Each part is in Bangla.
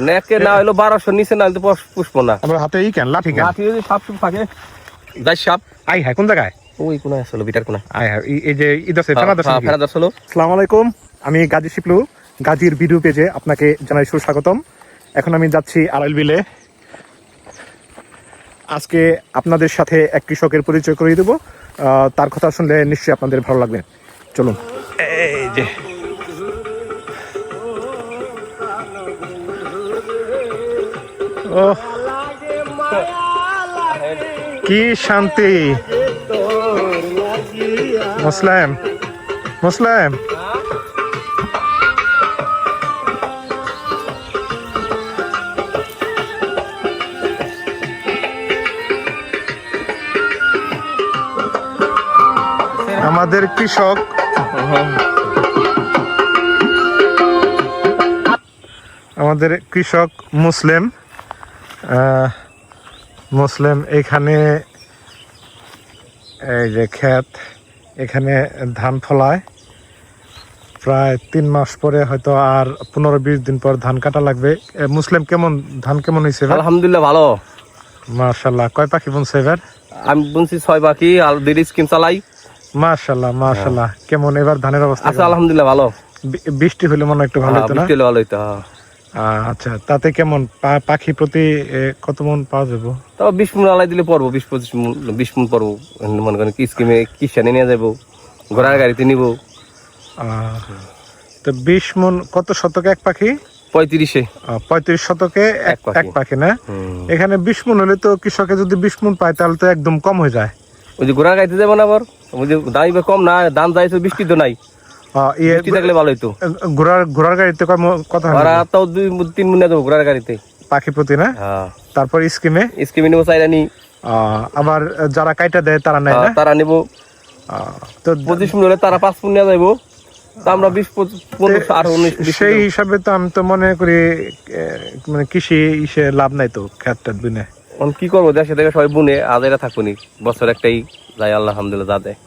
নেকে না হলো 1200 নিচে না হলে পুষ্প না। আমার হাতে এই কেন লাঠি কেন? লাঠি যদি সাপ থাকে যাই সাপ আই হ্যাঁ কোন জায়গায়? ওই কোন আসলে বিটার কোন আই হ্যাঁ এই যে ইদার সে ফেনা দর্শন। ফেনা দর্শন। আসসালামু আলাইকুম, আমি গাজী শিপলু, গাজীর ভিডিও পেজে আপনাকে জানাই সুস্বাগতম। এখন আমি যাচ্ছি আড়াইল বিলে। আজকে আপনাদের সাথে এক কৃষকের পরিচয় করিয়ে দেবো। তার কথা শুনলে নিশ্চয়ই আপনাদের ভালো লাগবে। চলুন। এই যে কি শান্তি। মুসলিম মুসলিম আমাদের কৃষক মুসলিম মুসলিম এখানে এই যে ক্ষেত, এখানে ধান ফলায়। প্রায় 3 মাস পরে হয়তো আর 15-20 দিন পর ধান কাটা লাগবে। মুসলিম কেমন ধান কেমন হয়েছে? আলহামদুলিল্লাহ ভালো, মাশাআল্লাহ। কয় পাখি বুনছে এবার? আমি বুনছি 6 পাখি আর দেরি স্কিম চালাই। মাশাআল্লাহ মাশাআল্লাহ। কেমন এবার ধানের অবস্থা? আচ্ছা আলহামদুলিল্লাহ ভালো। বৃষ্টি হলে মনে একটু ভালো হতো না? বৃষ্টি হলে ভালো হতো। আচ্ছা, তাতে কেমন পাখি প্রতি কত মন পাওয়া যাবো? তাও 20 মন আলাই দিলে পড়বো, 20 মন পড়বো। মনে করেন কি স্কিমে কিষানে নিয়ে যাবো, ঘোড়ার গাড়িতে নিবো। তো 20 মন কত শতকে এক পাখি? 35 শতকে এক পাখি না? এখানে 20 মন হলে তো কৃষকে যদি 20 মন পায় তাহলে তো একদম কম হয়ে যায়। ওই যে ঘোড়ার গাড়িতে যাবো না, আবার ওই যে দাম কম না, দাম যাই তো বৃষ্টি তো নাই। থাকলে ভালো হইতো। ঘোড়ার গাড়িতে কত? তাও 2-3 মন যাবো ঘোড়ার গাড়িতে পাখি প্রতি না? তারপর স্কিমে নিবো চাইরানি। আবার যারা কাইটা দেয় তারা নেয় না? তারা নিবো। তো 25 মন হলে তারা 5 মন নিয়ে যাইবো। আমরা 20-15 আর 19 সেই হিসাবে তো আমি তো মনে করি মানে কৃষি লাভ নাই তো, ক্ষেতটা বুনে কি করবো? দেশে থেকে সবাই বুনে আদায়রা থাকবো নি, বছর একটাই যাই আলহামদুলিল্লাহ যা দেয়।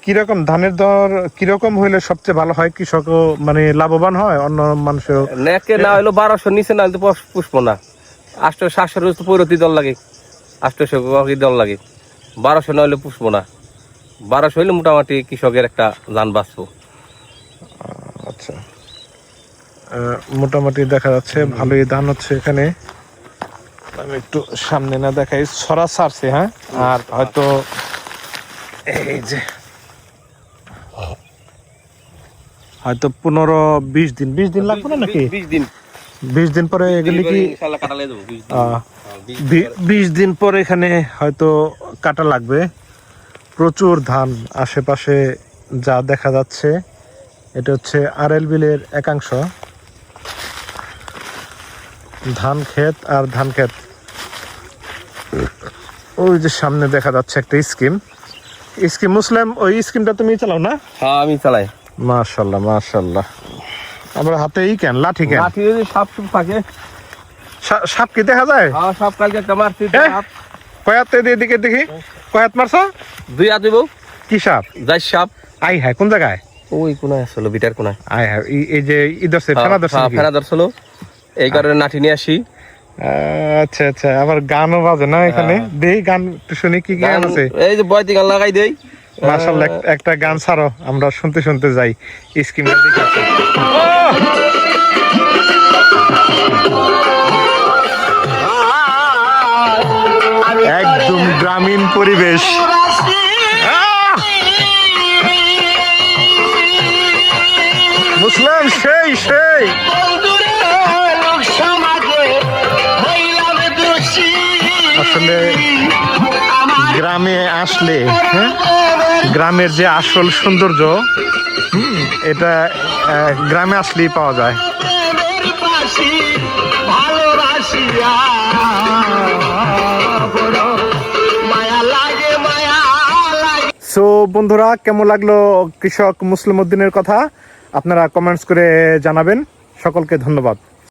কিরকম ধানের দর কিরকম হইলে সবচেয়ে ভালো হয়? কৃষকও মানে লাভবান হয়, অন্য মানুষের? নেকে না হলো 1200 নিচে না হলে পুষ্প না। 800-700 পৈরতি দল লাগে, 800 দল লাগে। 1200 না হলে পুষ্প না। 1200 হইলে মোটামুটি কৃষকের একটা যান বাঁচবো। আচ্ছা, মোটামুটি দেখা যাচ্ছে ভালোই ধান হচ্ছে এখানে। আমি একটু সামনে না দেখাই, ছড়া ছাড়ছে। হ্যাঁ, আর হয়তো এই যে হয়তো 15-20 দিন লাগবে না নাকি? 20 দিন পরে এগুলি কি 20 দিন পরে এখানে হয়তো কাটা লাগবে। প্রচুর ধান আশেপাশে যা দেখা যাচ্ছে। এটা হচ্ছে আড়াইল বিলের একাংশ, ধান ক্ষেত। আর ধান ক্ষেত ওই যে সামনে দেখা যাচ্ছে একটা স্কিম। মুসলিম, ওই স্কিমটা তুমি চালাও না? হ্যাঁ আমি চালাই। মাশাআল্লাহ মাশাআল্লাহ। আমরা হাতে এই কেন লাঠি কেন? লাঠি যদি সাপ থাকে। সাপ কি দেখা যায়? হ্যাঁ সাপ কালকে একটা মারছি। কয়াতে এদিকে দেখি, কয়াত মারছো? 2 হাত দেবো। কি সাপ? যাই সাপ। আই হ্যাঁ কোন জায়গায়? ওই কোন আসলে বিটার কোন। আই হ্যাঁ এই যে ইদার সে ফেনা দর্শন। ফেনা দর্শন, এই কারণে লাঠি নিয়ে আসি। আচ্ছা আচ্ছা, আবার গানও বাজে না এখানে? দেই গান শুনি, কি গান আছে? এই যে বয়তি গান লাগাই দেই। মাশাআল্লাহ, একটা গান ছাড়ো, আমরা শুনতে শুনতে যাই স্কিমের দিকে। একদম গ্রামীণ পরিবেশ। মুসলিম সেই আসলে গ্রামে আসলে, হ্যাঁ, গ্রামের যে আসল সৌন্দর্য, এটা গ্রামে আসলেই পাওয়া যায়। সো বন্ধুরা, কেমন লাগলো কৃষক মুসলিম উদ্দিনের কথা? আপনারা কমেন্টস করে জানাবেন। সকলকে ধন্যবাদ।